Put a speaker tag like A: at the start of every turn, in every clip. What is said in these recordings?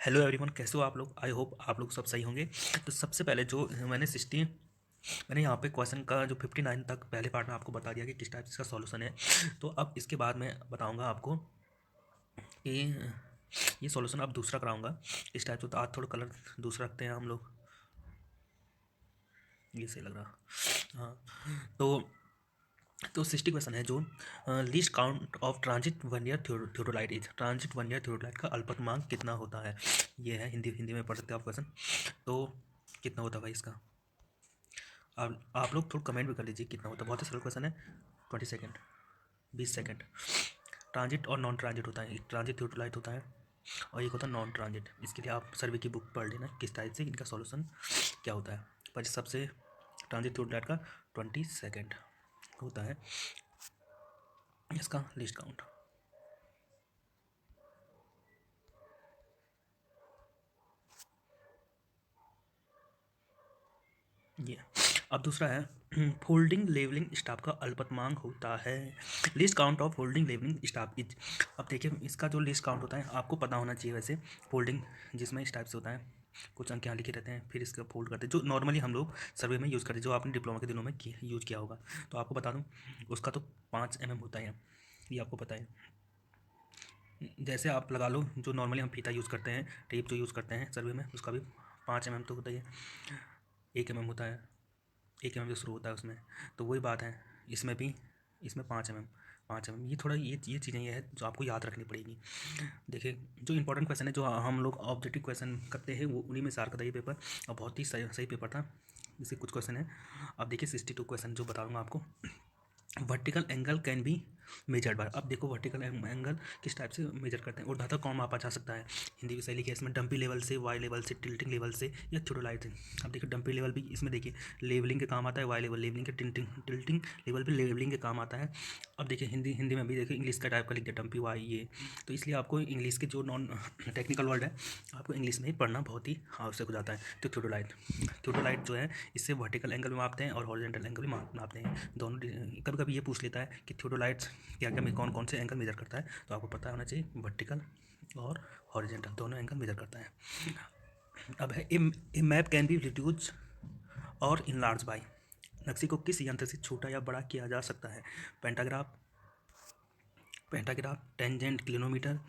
A: Hello everyone, कैसे हो आप लोग। आई होप आप लोग सब सही होंगे। तो सबसे पहले जो मैंने यहाँ पे क्वेश्चन का जो 59 तक पहले पार्ट में आपको बता दिया कि किस टाइप इसका सॉल्यूशन है। तो अब इसके बाद मैं बताऊंगा आपको कि ये सॉल्यूशन अब दूसरा कराऊंगा इस टाइप से। तो आज थोड़ा कलर दूसरा रखते हैं हम लोग, ये सही लग रहा। हाँ, तो 60 क्वेश्चन है जो least count of transit one year theodolite is. Transit one year theodolite का अल्पतमांक कितना होता है, ये है। हिंदी हिंदी में पढ़ सकते हो आप क्वेश्चन। तो कितना होता है भाई इसका, आप लोग थोड़ा कमेंट भी कर लीजिए कितना होता है। बहुत ही सरल क्वेश्चन है। 20 सेकेंड, 20 सेकेंड। ट्रांजिट और नॉन ट्रांजिट होता है। एक ट्रांजिट थियोडोलाइट होता है और एक होता है नॉन ट्रांजिट। इसके लिए आप सर्वे की बुक पढ़ लेना किस टाइप से इनका सॉल्यूशन क्या होता है। पर सबसे ट्रांजिट थियोडोलाइट का 20 सेकेंड होता है इसका लिस्ट काउंट। ये अब दूसरा है फोल्डिंग लेवलिंग स्टाफ का अल्पतमांक होता है। Least count of folding levelling staff is. अब देखिए इसका जो लिस्ट काउंट होता है आपको पता होना चाहिए। वैसे फोल्डिंग जिसमें इस टाइप से होता है, कुछ अंक यहाँ लिखे रहते हैं, फिर इसका फोल्ड करते हैं जो नॉर्मली हम लोग सर्वे में यूज़ करते हैं, जो आपने डिप्लोमा के दिनों में यूज़ किया होगा। तो आपको बता दूँ उसका तो 5 mm होता है, ये आपको पता है। जैसे आप लगा लो जो नॉर्मली हम फीता यूज़ करते हैं, टेप जो यूज़ करते हैं सर्वे में, उसका भी 5 mm तो होता ही है। 1 mm होता है, 1 mm जो शुरू होता है उसमें। तो वही बात है इसमें भी, इसमें 5 mm, 5 mm। ये थोड़ा ये चीज़ें ये है जो आपको याद रखनी पड़ेगी। देखिए जो इंपॉर्टेंट क्वेश्चन है जो हम लोग ऑब्जेक्टिव क्वेश्चन करते हैं वो उन्हीं में सार का था ये पेपर, और बहुत ही सही सही पेपर था। इससे कुछ क्वेश्चन है। अब देखिए 62 क्वेश्चन जो बताऊँगा आपको। Vertical angle can be measured by. अब देखो वर्टिकल एंगल किस टाइप से मेजर करते हैं। ऊर्ध्वाधर कौन मापा जा सकता है, हिंदी भी सही लिखी है इसमें। डंपी लेवल से, वाई लेवल से, टिल्टिंग लेवल से या थियोडोलाइट से। अब देखिए डंपी लेवल भी इसमें देखिए लेवलिंग के काम आता है, वाई लेवल लेवलिंग के, टिल्टिंग लेवल भी लेवलिंग के काम आता है। अब देखिए हिंदी हिंदी में भी देखिए इंग्लिश का टाइप का लिख दिया डंपी वाई ये। तो इसलिए आपको इंग्लिश के जो नॉन टेक्निकल वर्ड है आपको इंग्लिश में ही पढ़ना बहुत ही आवश्यक हो जाता है। तो थियोडोलाइट जो है इससे वर्टिकल एंगल भी मापते हैं और हॉरिजॉन्टल एंगल भी मापते हैं दोनों। कभी कभी ये पूछ लेता है कि थियोडोलाइट्स क्या क्या में कौन कौन से एंगल मेजर करता है, तो आपको पता होना चाहिए वर्टिकल और हॉरिजॉन्टल दोनों एंगल मेजर करता है। अब है ए मैप कैन बी रिड्यूज और इनलार्ज बाय। नक्शे को किस यंत्र से छोटा या बड़ा किया जा सकता है। पेंटाग्राफ, टेंजेंट, क्लिनोमीटर,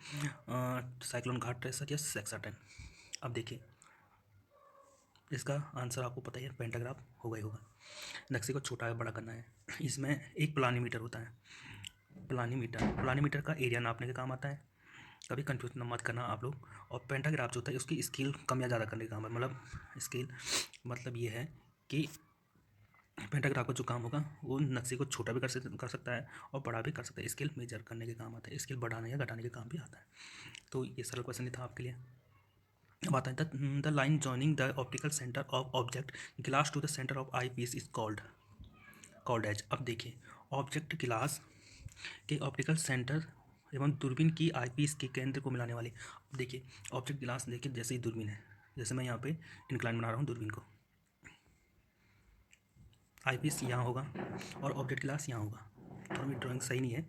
A: साइक्लोन घाट ट्रेसर या सेक्साटेन। अब देखिए इसका आंसर आपको पता ही है, पेंटाग्राफ होगा ही होगा। नक्शे को छोटा या बड़ा करना है, इसमें एक प्लानीमीटर होता है। प्लानीमीटर का एरिया नापने के काम आता है, कभी कंफ्यूज मत करना आप लोग। और पेंटाग्राफ जो होता है उसकी स्केल कम या ज़्यादा करने का काम है। मतलब स्केल मतलब ये है कि पेंटाग्राफ का जो काम होगा वो नक्शे को छोटा भी कर सकता है और बड़ा भी कर सकता है। स्केल मेजर करने के काम आता है, स्केल बढ़ाने या घटाने के काम भी आता है। तो ये सरल क्वेश्चन था आपके लिए। अब आता है the line joining the optical centre of object glass to the centre of eye piece is called edge. अब देखिए ऑब्जेक्ट ग्लास के ऑप्टिकल सेंटर एवं दूरबीन की आईपीस के केंद्र को मिलाने वाली। अब देखिए ऑब्जेक्ट ग्लास देखिए जैसे ही दूरबीन है, जैसे मैं यहाँ पे इंक्लाइन बना रहा हूँ दूरबीन को, आईपीस यहाँ होगा और ऑब्जेक्ट ग्लास यहाँ होगा। थोड़ा मेरी ड्राइंग सही नहीं है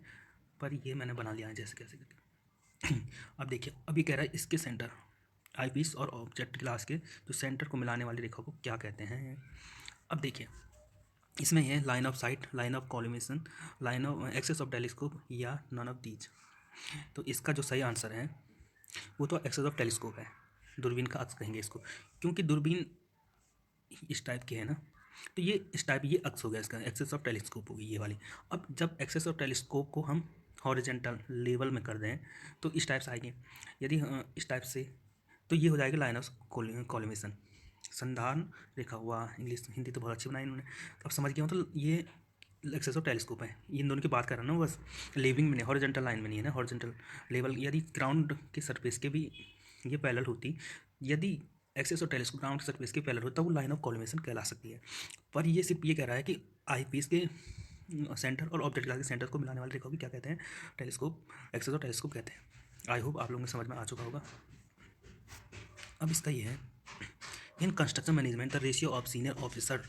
A: पर ये मैंने बना लिया है जैसे कैसे करके। अब देखिए अभी कह रहा है इसके सेंटर, आईपीस और ऑब्जेक्ट ग्लास के जो सेंटर को मिलाने वाली रेखा को क्या कहते हैं। अब देखिए इसमें है line of sight, line of collimation, line of axis of telescope या नन ऑफ दीज। तो इसका जो सही आंसर है वो तो एक्सेस ऑफ टेलीस्कोप है, दूरबीन का अक्स कहेंगे इसको, क्योंकि दूरबीन इस टाइप की है ना। तो ये इस टाइप ये अक्स हो गया, इसका एक्सेस ऑफ टेलीस्कोप होगी ये वाली। अब जब एक्सेस ऑफ टेलीस्कोप को हम हॉरिजेंटल लेवल में कर दें तो इस टाइप से आएंगे। यदि इस टाइप से तो ये हो जाएगी लाइन ऑफ कॉलिमेशन, संधान रेखा हुआ। इंग्लिश हिंदी तो बहुत अच्छी बनाई इन्होंने, अब समझ गया। मतलब ये एक्सेस ऑफ टेलीस्कोप है, इन दोनों की बात कर रहा हूँ ना बस, लेवलिंग में नहीं, हॉरिजॉन्टल लाइन में नहीं है ना। हॉरिजॉन्टल लेवल यदि ग्राउंड के सरफेस के भी ये पैरेलल होती, यदि एक्सेस ऑफ टेलीस्कोप ग्राउंड के सरफेस के पैरेलल होता वो लाइन ऑफ कॉलिमेशन कहला सकती है। पर ये सिर्फ ये कह रहा है कि आईपीस के सेंटर और ऑब्जेक्ट ग्लास के सेंटर को मिलाने वाली रेखा को क्या कहते हैं, टेलीस्कोप, एक्सेस ऑफ टेलीस्कोप कहते हैं। आई होप आप लोगों को समझ में आ चुका होगा। अब इसका ये है in construction management the ratio of senior officer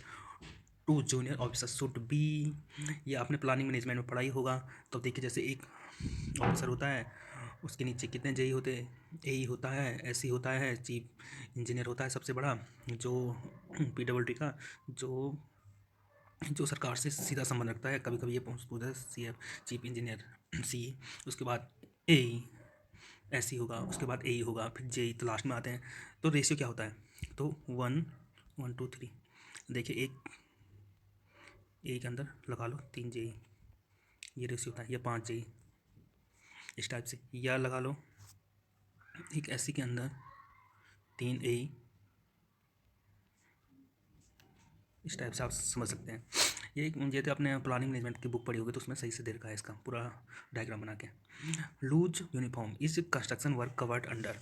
A: to junior officer should be. ये आपने प्लानिंग मैनेजमेंट में पढ़ा ही होगा। तो देखिए जैसे एक ऑफिसर होता है उसके नीचे कितने जेई होते हैं, एई होता है, एसई होता है, चीफ इंजीनियर होता है सबसे बड़ा, जो पीडब्ल्यूडी का जो जो सरकार से सीधा संबंध रखता है। कभी कभी ये पूछता है सीएफ, चीफ इंजीनियर, सी। उसके बाद एई, एसई होगा, उसके बाद एई होगा, फिर जेई, तो लास्ट में आते हैं। तो रेशियो क्या होता है, तो 1 1 2 3। देखिए एक ए के अंदर लगा लो 3 जेई, ये रेशियो होता है, या 5 जेई, इस टाइप से। या लगा लो एक एससी के अंदर 3 एई, इस टाइप से आप समझ सकते हैं। ये तो आपने प्लानिंग मैनेजमेंट की बुक पढ़ी होगी, तो उसमें सही से दे रखा है इसका पूरा डायग्राम बना के। Loose uniform is construction work covered under.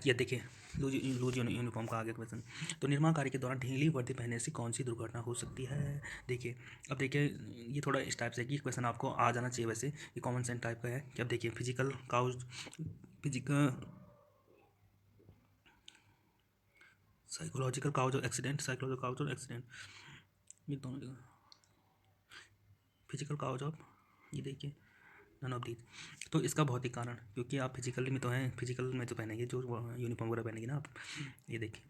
A: ये देखिए लूज यूनिफॉर्म का आगे क्वेश्चन। तो निर्माण कार्य के दौरान ढीली वर्दी पहनने से कौन सी दुर्घटना हो सकती है। देखिए अब देखिए, ये थोड़ा इस टाइप से कि क्वेश्चन आपको आ जाना चाहिए, वैसे ये कॉमन सेंस टाइप का है कि अब देखिए physical psychological cause accident, psychological cause और एक्सीडेंट, ये दोनों जगह फिजिकल काउज ऑफ, ये देखिए नन ऑफ दीज। तो इसका भौतिक कारण, क्योंकि आप फिजिकली में तो हैं, फिजिकल में तो पहनेंगे जो यूनिफॉर्म वगैरह पहनेंगे ना आप। ये देखिए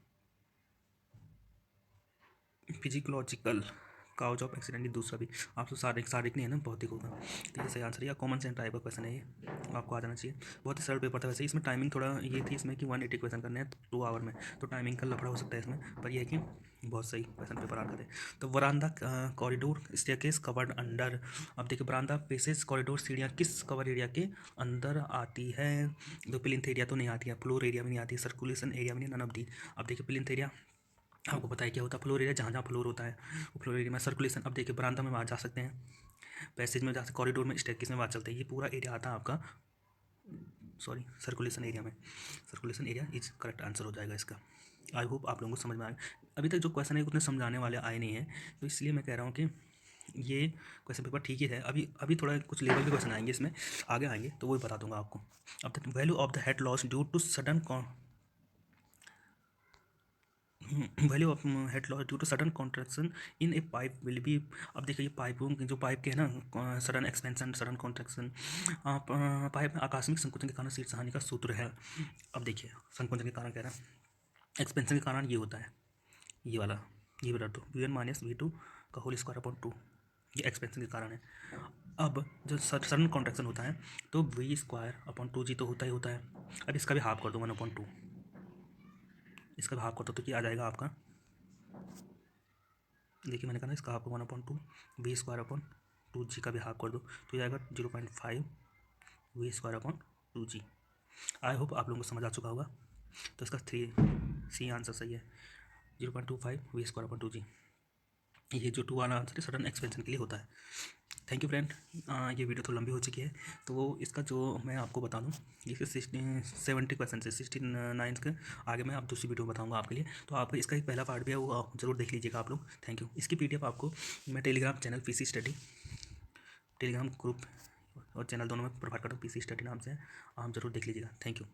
A: फिजिकोलॉजिकल काउज ऑफ एक्सीडेंट, ये दूसरा भी आपको शारीरिक नहीं है ना, भौतिक होगा। तो ये सही आंसर है, या कॉमन सेंस टाइप का क्वेश्चन है, ये आपको आ जाना चाहिए। बहुत ही सरल पेपर था वैसे। इसमें टाइमिंग थोड़ा ये थी इसमें कि 180 क्वेश्चन करने हैं 2 आवर में, तो टाइमिंग का लफड़ा हो सकता है इसमें, पर यह है कि बहुत सही क्वेश्चन पेपर आते थे। तो वरांदा कॉरिडोर स्टेयरकेस कवर्ड अंडर। अब देखिए बरामदा पेसेज कॉरिडोर सीढ़ियाँ किस कवर एरिया के अंदर आती है। तो प्लिंथ एरिया तो नहीं आती है, फ्लोर एरिया भी नहीं आती है, सर्कुलेशन एरिया भी नहीं, नन ऑफ दी। अब देखिए प्लिंथ एरिया आपको पता है क्या होता है, फ्लोर एरिया जहाँ जहाँ फ्लोर होता है वो फ्लोर एरिया में। सर्कुलेशन, अब देखिए बरामदा में वहाँ जा सकते हैं, पैसेज में जा सकते, कॉरिडोर में, स्टेयरकेस में बात चलते हैं, ये पूरा एरिया आता है आपका, सॉरी सर्कुलेशन एरिया में। Circulation area is correct answer हो जाएगा इसका। आई होप आप लोगों को समझ में आए। अभी तक जो क्वेश्चन है उतने समझाने वाले आए नहीं हैं, तो इसलिए मैं कह रहा हूँ कि ये क्वेश्चन पेपर ठीक ही है। अभी अभी थोड़ा कुछ लेवल के क्वेश्चन आएंगे इसमें, आगे आएंगे तो वो भी बता दूंगा आपको। अब the value of the head loss due to sudden value of head loss due to sudden contraction in a pipe will be. अब देखिए ये पाइपों के जो पाइप के है ना, sudden expansion, sudden contraction, pipe में आकस्मिक संकुचन के कारण शीर्ष हानि का सूत्र है। अब देखिए संकुचन के कारण कह रहा है, एक्सपेंशन के कारण ये होता है, ये वाला, ये बता दो V one minus V two का होल स्क्वायर अपॉन 2, ये एक्सपेंशन के कारण है। अब जो सडन कॉन्ट्रैक्शन होता है तो वी स्क्वायर अपॉन 2 जी तो होता ही होता है। अब इसका भी हाफ कर दो 1/2, इसका भी हाफ कर दो तो क्या आ जाएगा आपका, देखिए मैंने कहा ना इसका half 1/2, V square upon 2 G का भी हाफ कर दो तो जाएगा 0.5 V square upon 2 G. I hope आप लोगों को समझ आ चुका होगा। तो इसका 3C आंसर सही है, 0.25 वी स्क्वायर अपॉन 2 जी। ये जो 2 वाला आंसर है सडन एक्सपेंशन के लिए होता है। Thank you friend. ये वीडियो तो लंबी हो चुकी है, तो इसका जो मैं आपको बता दूं, इसके 70 क्वेश्चन से 69 के आगे मैं आप दूसरी वीडियो बताऊंगा आपके लिए। तो आप इसका एक पहला पार्ट भी है, वो आप जरूर देख लीजिएगा आप लोग। Thank you. इसकी PDF आपको मैं Telegram channel PC study, Telegram group और चैनल दोनों में प्रोवाइड करता हूँ, PC स्टडी नाम से, आप जरूर देख लीजिएगा। Thank you.